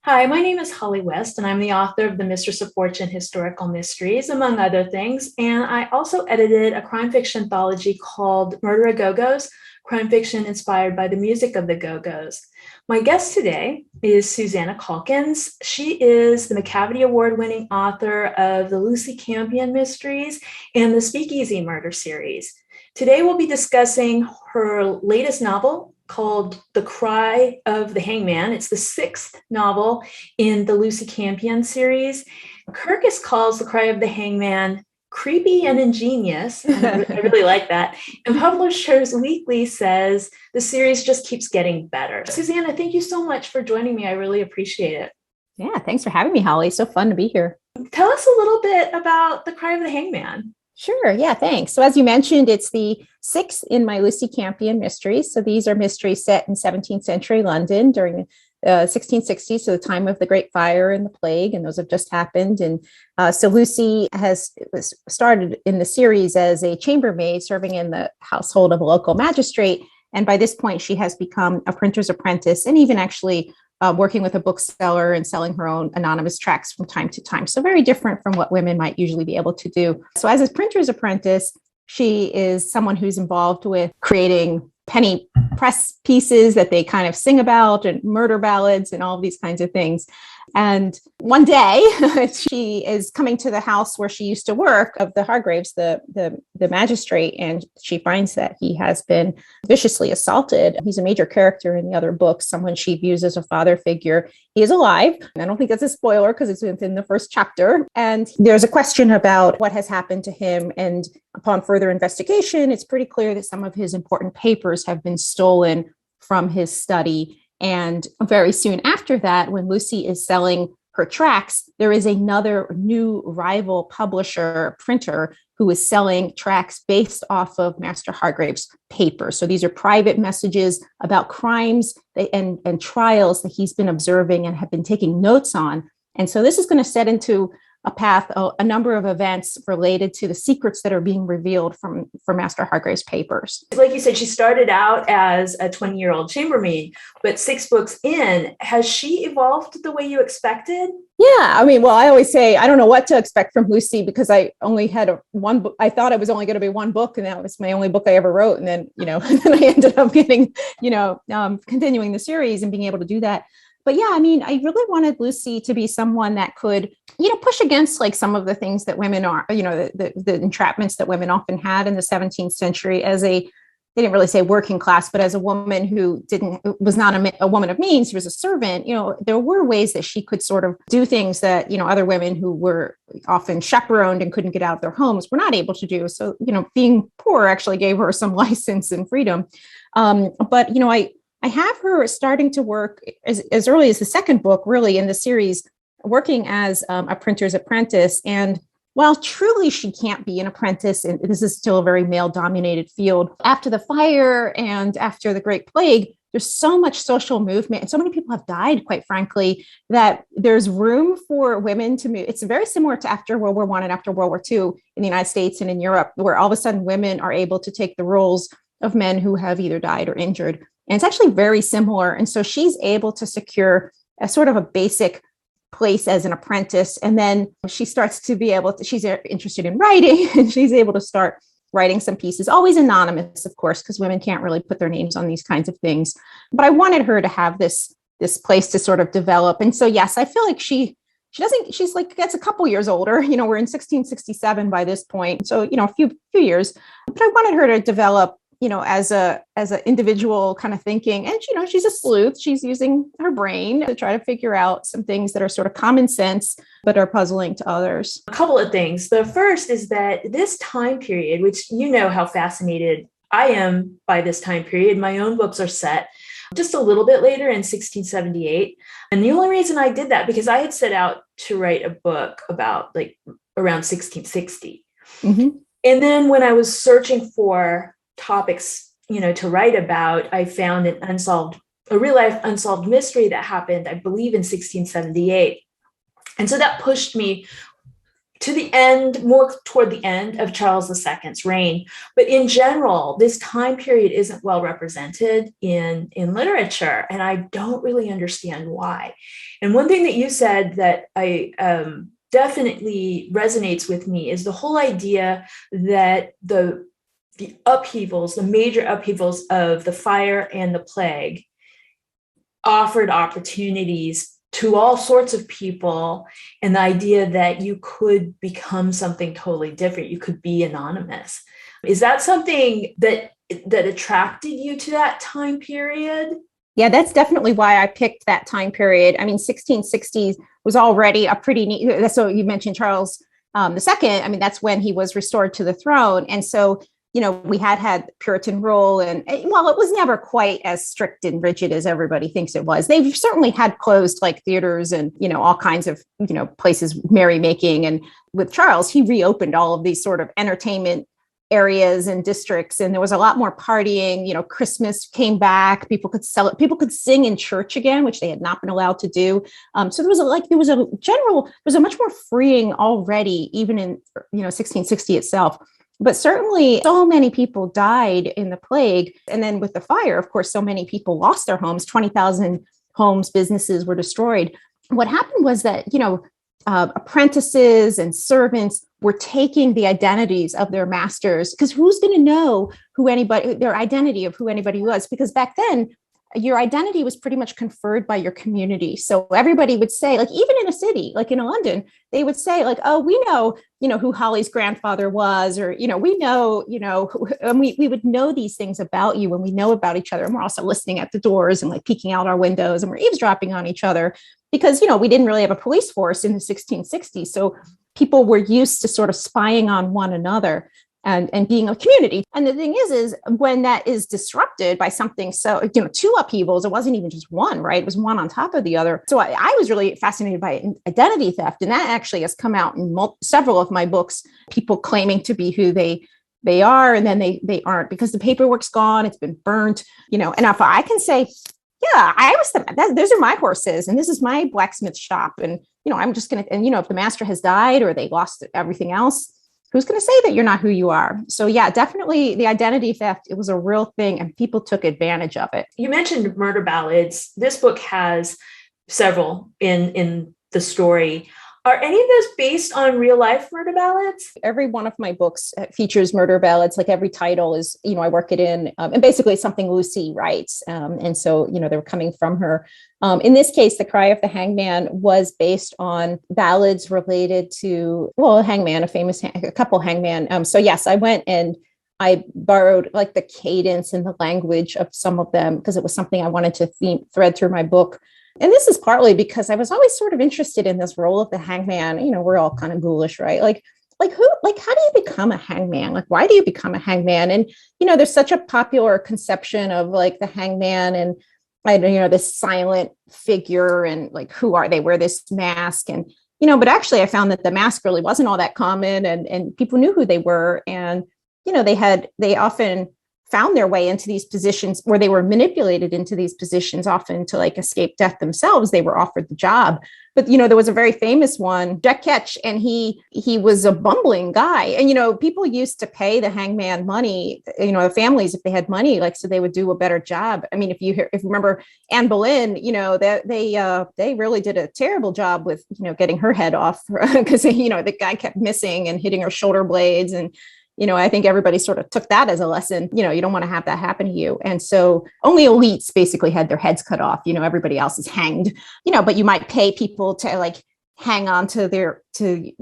Hi, my name is Holly West, and I'm the author of the Mistress of Fortune Historical Mysteries, among other things. And I also edited a crime fiction anthology called Murder a Go-Go's, crime fiction inspired by the music of the Go-Go's. My guest today is Susanna Calkins. She is the Macavity-award-winning author of the Lucy Campion mysteries and the Speakeasy Murders series. Today, we'll be discussing her latest novel, called The CRY of the Hangman. It's the sixth novel in the Lucy Campion series. Kirkus calls The CRY of the Hangman creepy and ingenious. And I really like that. And Publishers Weekly says the series just keeps getting better. Susanna, thank you so much for joining me. I really appreciate it. Yeah, thanks for having me, Holly. So fun to be here. Tell us a little bit about The CRY of the Hangman. Sure. Yeah, thanks. So as you mentioned, it's the sixth in my Lucy Campion mysteries. So these are mysteries set in 17th century London during 1660, so the time of the Great Fire and the Plague, and those have just happened. And so Lucy was started in the series as a chambermaid serving in the household of a local magistrate. And by this point, she has become a printer's apprentice and even actually working with a bookseller and selling her own anonymous tracts from time to time. So very different from what women might usually be able to do. So as a printer's apprentice, she is someone who's involved with creating penny press pieces that they kind of sing about and murder ballads and all of these kinds of things. And one day she is coming to the house where she used to work of the Hargraves, the magistrate, and she finds that he has been viciously assaulted. He's a major character in the other books, someone she views as a father figure. He is alive. I don't think that's a spoiler because it's within the first chapter. And there's a question about what has happened to him. And upon further investigation, it's pretty clear that some of his important papers have been stolen from his study. And very soon after that, when Lucy is selling her tracts, there is another new rival publisher, printer, who is selling tracts based off of Master Hargrave's papers. So these are private messages about crimes and trials that he's been observing and have been taking notes on. And so this is going to set into a path, a number of events related to the secrets that are being revealed from Master Hargrave's papers. Like you said, she started out as a 20-year-old chambermaid, but 6 books in, has she evolved the way you expected? Yeah, I mean, well, I always say I don't know what to expect from Lucy because I only had one book. I thought it was only going to be one book, and that was my only book I ever wrote. And then, then I ended up getting, continuing the series and being able to do that. But yeah, I mean, I really wanted Lucy to be someone that could, push against like some of the things that women are, the entrapments that women often had in the 17th century as they didn't really say working class, but as a woman who was not a woman of means, she was a servant, there were ways that she could sort of do things that, other women who were often chaperoned and couldn't get out of their homes were not able to do. So, being poor actually gave her some license and freedom. But, I have her starting to work as early as the second book, really, in the series, working as a printer's apprentice. And while truly she can't be an apprentice, and this is still a very male-dominated field, after the fire and after the Great Plague, there's so much social movement and so many people have died, quite frankly, that there's room for women to move. It's very similar to after World War I and after World War II in the United States and in Europe, where all of a sudden women are able to take the roles of men who have either died or injured. And it's actually very similar. And so she's able to secure a sort of a basic place as an apprentice. And then she starts to be able to, she's interested in writing and she's able to start writing some pieces, always anonymous, of course, because women can't really put their names on these kinds of things. But I wanted her to have this place to sort of develop. And so, yes, I feel like she's like, gets a couple years older, we're in 1667 by this point. So, a few years, but I wanted her to develop as an individual kind of thinking. And, she's a sleuth. She's using her brain to try to figure out some things that are sort of common sense, but are puzzling to others. A couple of things. The first is that this time period, which how fascinated I am by this time period, my own books are set just a little bit later in 1678. And the only reason I did that, because I had set out to write a book about around 1660. Mm-hmm. And then when I was searching for topics, to write about, I found a real life unsolved mystery that happened, I believe, in 1678. And so that pushed me to the end, more toward the end of Charles II's reign. But in general, this time period isn't well represented in literature, and I don't really understand why. And one thing that you said that I definitely resonates with me is the whole idea that the upheavals, the major upheavals of the fire and the plague offered opportunities to all sorts of people, and the idea that you could become something totally different. You could be anonymous. Is that something that attracted you to that time period? Yeah, that's definitely why I picked that time period. I mean, 1660s was already a pretty neat, so you mentioned Charles II. I mean, that's when he was restored to the throne. And so, we had Puritan rule, and while it was never quite as strict and rigid as everybody thinks it was, they've certainly had closed like theaters and, all kinds of, places, merrymaking. And with Charles, he reopened all of these sort of entertainment areas and districts, and there was a lot more partying. Christmas came back, people could sing in church again, which they had not been allowed to do. So there was a much more freeing already, even in 1660 itself. But certainly so many people died in the plague, and then with the fire, of course, so many people lost their homes. 20,000 homes, businesses were destroyed. What happened was that apprentices and servants were taking the identities of their masters, because who's going to know their identity of who anybody was? Because back then, your identity was pretty much conferred by your community. So everybody would say, like, even in a city, like in London, they would say, like, oh, we know, who Holly's grandfather was, or, we know, and we would know these things about you, and we know about each other. And we're also listening at the doors and like peeking out our windows, and we're eavesdropping on each other because, we didn't really have a police force in the 1660s. So people were used to sort of spying on one another and being a community. And the thing is when that is disrupted by something, so, two upheavals, it wasn't even just one, right? It was one on top of the other. So I was really fascinated by identity theft. And that actually has come out in several of my books, people claiming to be who they are, and then they aren't because the paperwork's gone, it's been burnt, and if I can say, yeah, those are my horses, and this is my blacksmith shop. And, I'm just going to, and, if the master has died or they lost everything else, who's going to say that you're not who you are? So yeah, definitely the identity theft, it was a real thing, and people took advantage of it. You mentioned murder ballads. This book has several in the story. Are any of those based on real life murder ballads? Every one of my books features murder ballads. Like every title is, I work it in, and basically something Lucy writes. And so, they were coming from her. In this case, The Cry of the Hangman was based on ballads related to, a hangman, a couple hangman. So yes, I went and I borrowed like the cadence and the language of some of them because it was something I wanted to thread through my book. And this is partly because I was always sort of interested in this role of the hangman. We're all kind of ghoulish, right? Like how do you become a hangman? Like, why do you become a hangman? And, there's such a popular conception of like the hangman and, this silent figure and like, who are they? Wear this mask. And, but actually I found that the mask really wasn't all that common, and people knew who they were. And, they often found their way into these positions, or they were manipulated into these positions, often to like escape death themselves. They were offered the job. But, there was a very famous one, Jack Ketch, and he was a bumbling guy. And, people used to pay the hangman money, the families, if they had money, like, so they would do a better job. I mean, if you remember Anne Boleyn, that they really did a terrible job with, getting her head off because, the guy kept missing and hitting her shoulder blades. And, I think everybody sort of took that as a lesson. You don't want to have that happen to you. And so only elites basically had their heads cut off. Everybody else is hanged, but you might pay people to like hang on to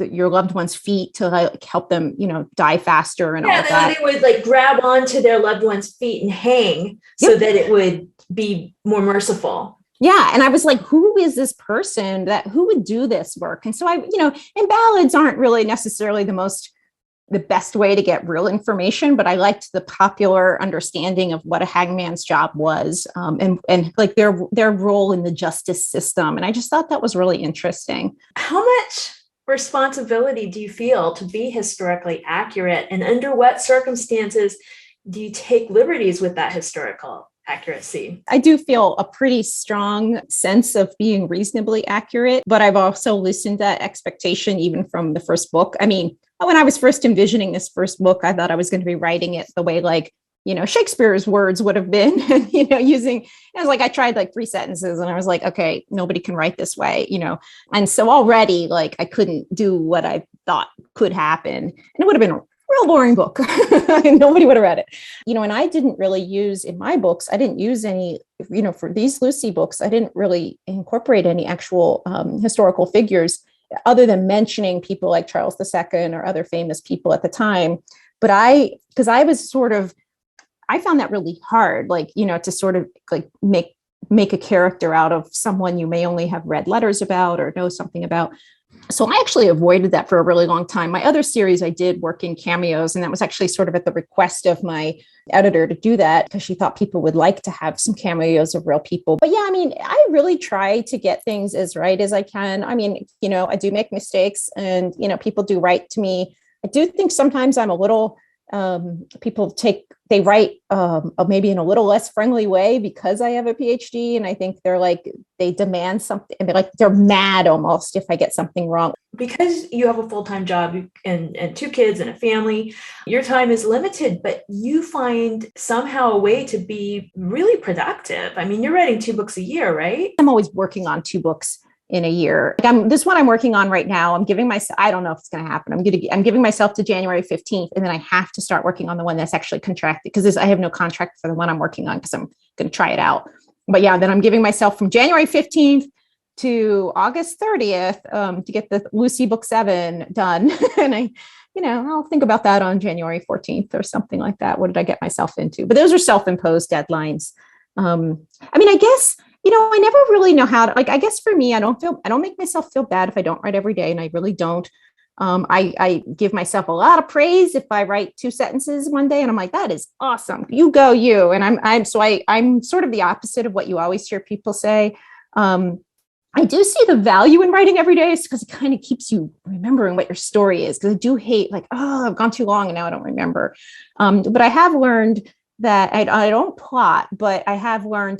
your loved one's feet to like help them, die faster and all that. They would like grab onto their loved one's feet and hang so that it would be more merciful. Yeah. And I was like, who is this person who would do this work? And so and ballads aren't really necessarily the best way to get real information, but I liked the popular understanding of what a hangman's job was, and like their role in the justice system. And I just thought that was really interesting. How much responsibility do you feel to be historically accurate, and under what circumstances do you take liberties with that historical accuracy. I do feel a pretty strong sense of being reasonably accurate, but I've also loosened that expectation even from the first book. I mean, when I was first envisioning this first book, I thought I was going to be writing it the way like, Shakespeare's words would have been, and, using, it was like, I tried like 3 sentences and I was like, okay, nobody can write this way, and so already like I couldn't do what I thought could happen, and it would have been a real boring book. Nobody would have read it, and I didn't really use in my books, I didn't use any, for these Lucy books, I didn't really incorporate any actual historical figures other than mentioning people like Charles II or other famous people at the time. But because I was sort of, I found that really hard, like, to sort of like make a character out of someone you may only have read letters about or know something about. So I actually avoided that for a really long time. My other series, I did work in cameos, and that was actually sort of at the request of my editor to do that because she thought people would like to have some cameos of real people. But yeah, I mean, I really try to get things as right as I can. I mean, I do make mistakes, and, people do write to me. I do think sometimes I'm a little, people they write maybe in a little less friendly way because I have a PhD. And I think they demand something, and they're mad almost if I get something wrong. Because you have a full-time job and 2 kids and a family, your time is limited, but you find somehow a way to be really productive. I mean, you're writing 2 books a year, right? I'm always working on 2 books in a year. This one I'm working on right now, I'm giving myself, I don't know if it's going to happen. I'm giving myself to January 15th. And then I have to start working on the one that's actually contracted, because I have no contract for the one I'm working on because I'm going to try it out. But yeah, then I'm giving myself from January 15th to August 30th to get the Lucy book 7 done. And I'll think about that on January 14th or something like that. What did I get myself into? But those are self-imposed deadlines. I mean, I guess, I never really know how to, I guess for me, I don't make myself feel bad if I don't write every day. And I really don't. I give myself a lot of praise if I write 2 sentences one day and I'm like, that is awesome. You go, you. And I'm sort of the opposite of what you always hear people say. I do see the value in writing every day because it kind of keeps you remembering what your story is. Because I do hate I've gone too long and now I don't remember. But I have learned that I don't plot, but I have learned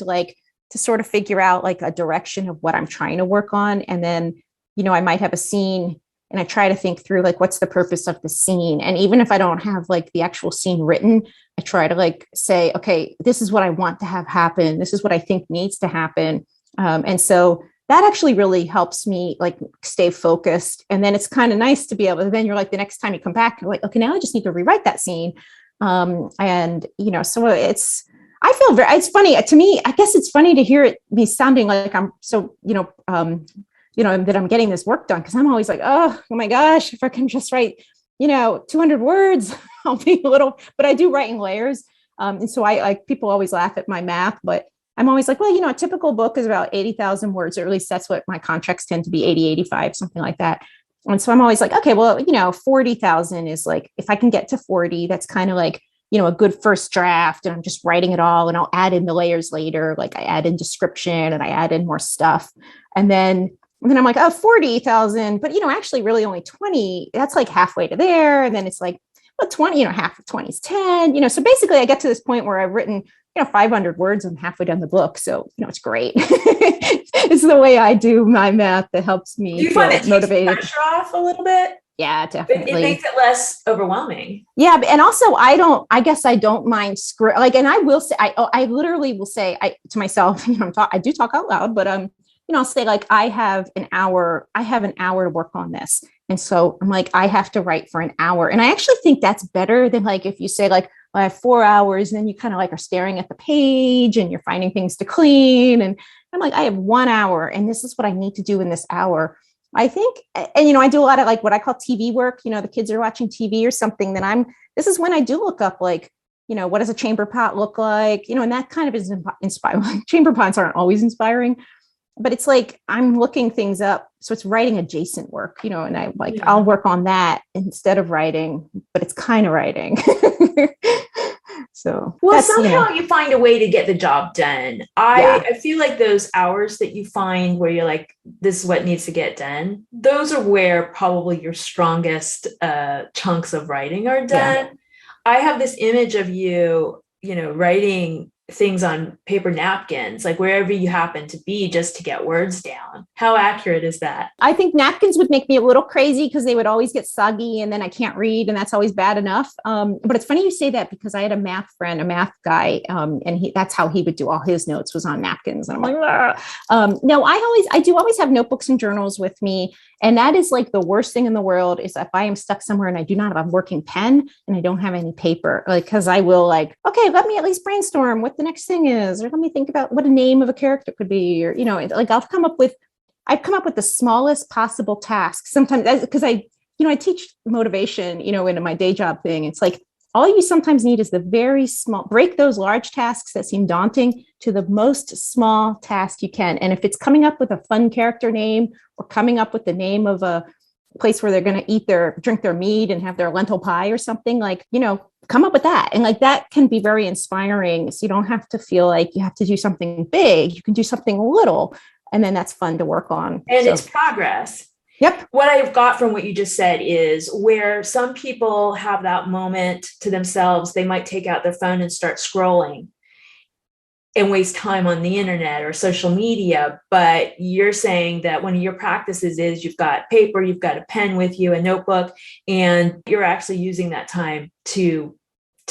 to sort of figure out a direction of what I'm trying to work on. And then, I might have a scene and I try to think through what's the purpose of the scene. And even if I don't have the actual scene written, I try to say, okay, this is what I want to have happen. This is what I think needs to happen. And so that actually really helps me stay focused. And then it's kind of nice to be able to, then you're the next time you come back, you're okay, now I just need to rewrite that scene. So I feel it's funny to me. I guess it's funny to hear it be sounding like I'm so, that I'm getting this work done. Cause I'm always oh my gosh, if I can just write, 200 words, I'll be a little, but I do write in layers. And so people always laugh at my math, but I'm always well, a typical book is about 80,000 words, or at least that's what my contracts tend to be, 80, 85, something like that. And so I'm always okay, well, 40,000 is if I can get to 40, that's kind of a good first draft, and I'm just writing it all and I'll add in the layers later. I add in description and I add in more stuff. And then I'm 40,000, but actually really only 20, that's halfway to there. And then it's 20, half of 20 is 10, so basically I get to this point where I've written, 500 words. I'm halfway down the book. So, it's great. It's the way I do my math that helps me. Do you find it motivated? Pressure off a little bit? Yeah, definitely. It makes it less overwhelming. Yeah. And also I guess I don't mind and I will say, I literally will say to myself, I do talk out loud, but, I'll say I have an hour to work on this. And so I'm I have to write for an hour. And I actually think that's better than if you say I have 4 hours, and then you kind of are staring at the page and you're finding things to clean. And I'm I have 1 hour and this is what I need to do in this hour. I think, and, I do a lot of what I call TV work, the kids are watching TV or something, then this is when I do look up, what does a chamber pot look like? And that kind of is inspiring. Chamber pots aren't always inspiring, but it's I'm looking things up. So it's writing adjacent work, and I I'll work on that instead of writing, but it's kind of writing. So somehow you find a way to get the job done. I feel those hours that you find where you're this is what needs to get done, those are where probably your strongest chunks of writing are done. I have this image of you, writing things on paper napkins, like wherever you happen to be, just to get words down. How accurate is that? I think napkins would make me a little crazy because they would always get soggy and then I can't read, and that's always bad enough. But it's funny you say that because I had a math friend, a math guy, and that's how he would do all his notes, was on napkins. And I'm like, no, I do always have notebooks and journals with me. And that is like the worst thing in the world, is if I am stuck somewhere and I do not have a working pen and I don't have any paper, like, because I will like, okay, let me at least brainstorm what the next thing is, or let me think about what a name of a character could be, or, like I've come up with the smallest possible task sometimes, because I teach motivation, in my day job thing. It's like, all you sometimes need is the very small, break those large tasks that seem daunting to the most small task you can. And if it's coming up with a fun character name, or coming up with the name of a place where they're going to drink their mead and have their lentil pie or something, like, come up with that. And like, that can be very inspiring. So you don't have to feel like you have to do something big. You can do something little, and then that's fun to work on. And it's progress. Yep. What I've got from what you just said is, where some people have that moment to themselves, they might take out their phone and start scrolling and waste time on the internet or social media. But you're saying that one of your practices is you've got paper, you've got a pen with you, a notebook, and you're actually using that time to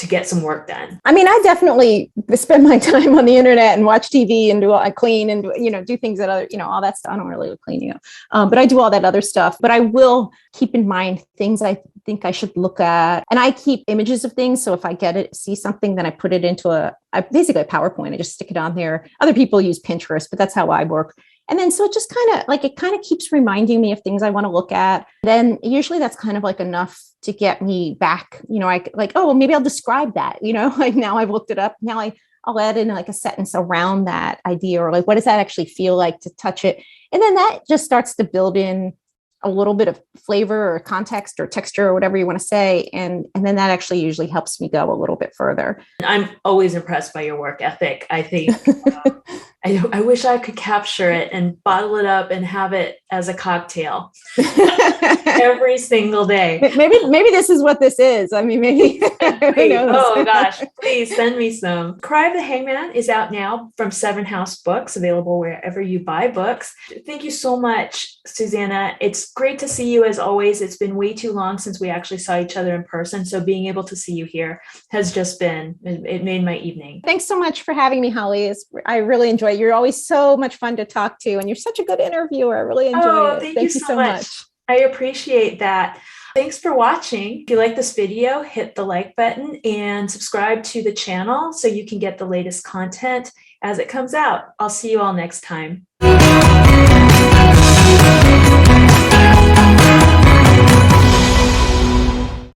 get some work done. I mean, I definitely spend my time on the internet and watch TV and I clean and do things that other, all that stuff. I don't really like cleaning up, but I do all that other stuff. But I will keep in mind things I think I should look at, and I keep images of things. So if I see something, then I put it into basically a PowerPoint. I just stick it on there. Other people use Pinterest, but that's how I work. And then, so it just kind of keeps reminding me of things I want to look at. Then usually that's kind of like enough to get me back, oh, well, maybe I'll describe that, like now I've looked it up. Now I'll add in like a sentence around that idea, or like, what does that actually feel like to touch it? And then that just starts to build in a little bit of flavor or context or texture or whatever you want to say. And then that actually usually helps me go a little bit further. I'm always impressed by your work ethic. I think I wish I could capture it and bottle it up and have it as a cocktail every single day. Maybe this is what this is. I mean, maybe. Oh gosh, please send me some. Cry of the Hangman is out now from Seven House Books, available wherever you buy books. Thank you so much, Susanna. It's great to see you as always. It's been way too long since we actually saw each other in person. So being able to see you here has just it made my evening. Thanks so much for having me, Holly. I really enjoy it. You're always so much fun to talk to, and you're such a good interviewer. I really enjoy it. Thank you so much. I appreciate that. Thanks for watching. If you like this video, hit the like button and subscribe to the channel so you can get the latest content as it comes out. I'll see you all next time.